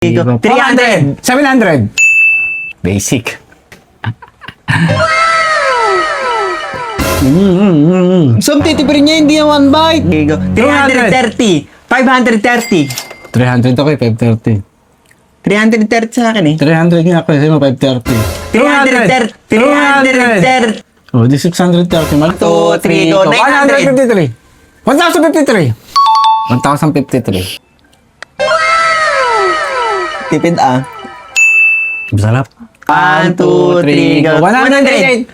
300. 700. Basic. Saan titipirin niya, hindi yung one bite. 330. 530. 300 ako eh, 530. 330 sa akin eh. 300 nga ako eh, sa'yo mo 530. 330. 330. Oh, di 630. Mal 2, 3, go. 900. 153. 1053. 1,053. Tipid ah. Masarap. 1, 2, 3, go. 188.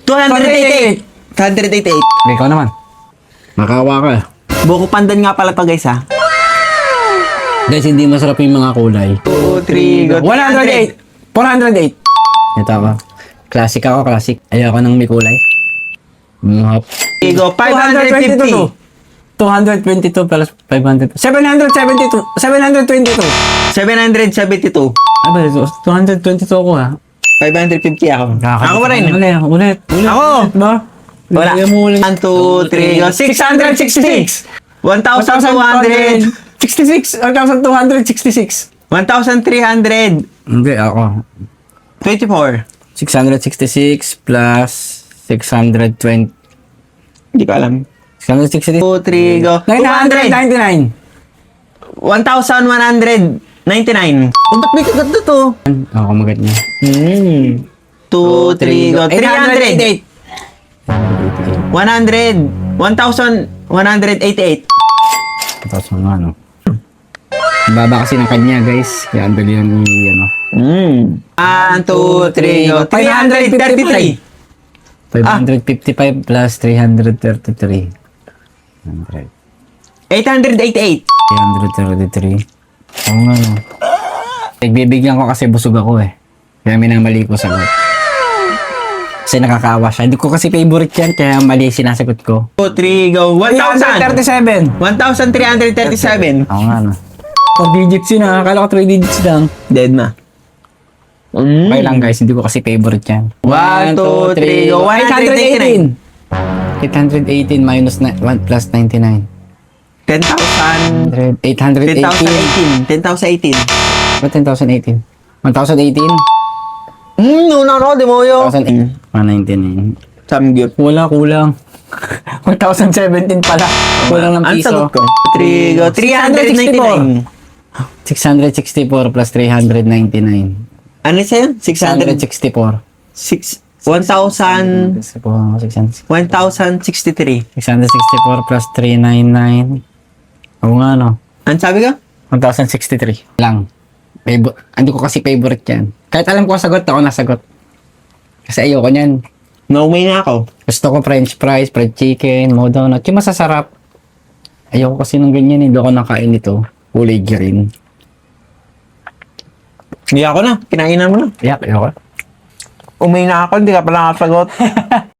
288. 188. Ikaw naman. Makawa ka eh. Buko pandan nga pala to guys ha. Guys, hindi masarap yung mga kulay. 2, 3, go. 108. 408. Ito ako. Classic ako, classic. Ayoko nang may kulay. Hop. Go. 550. 222 plus 500. 772. 722. 772. Ay ba, 222 ako ha. 550 ako. Ako pa rin. Ulit. Ako. Ba? Wala. 1, 2, 3, go. 666. 1,200. 66. 1,266. 1,300. Hindi, ako. 24. 666 plus 620. Hindi ko alam. 666. 2, 3, go. 200. 999. 1,199. Oh, ba't may kagat na to? Ako magat niya. 2, 3, go. 300. 100. 1,188. Tapos mga ano. Baba kasi ng kanya guys. Kaya ang dali yan ano. 1, 2, 3, go. 333. 555 plus 333. 100. 888. 333. Oo nga no. Nagbibigyan ko kasi busog ako eh. Kaya minamali ko sagot. Kasi nakakaawa siya. Hindi ko kasi favorite yan, kaya mali sinasagot ko. 2, 3, go. 1,000. 1,037. 1,337. Oo nga no. 4 digits yun ha. Akala ko 3 digits lang. Dead na. Okay lang guys, hindi ko kasi favorite yan. 1, 2, 3, go. 189. 818 minus 1 plus 99. 10,000. 818. 10,018. Ba't 10,018? 1,018? No, di mo yun. 1,019. Samgyup. Wala, kulang. 1,017 pala. Kulang ng Ang piso. sagot ko. 3, go. 399. 664 plus 399. Ano sa'yo? 600. 664. 1,000. 664 1,063. plus 399. Oo nga no. Ano sabi ko? 1,063 lang. Hindi ko kasi favorite yan. Kahit alam ko sagot, ako nasagot. Kasi ayoko niyan. No way na ako. Gusto ko french fries, fried chicken, mo donut. Yung masasarap. Ayoko kasi ng ganyan. Hindi ako nakain nito. Kulay green. Hindi ako na. Kinainan mo na. Ayoko. Umay na ako. Hindi ka pala nakasagot.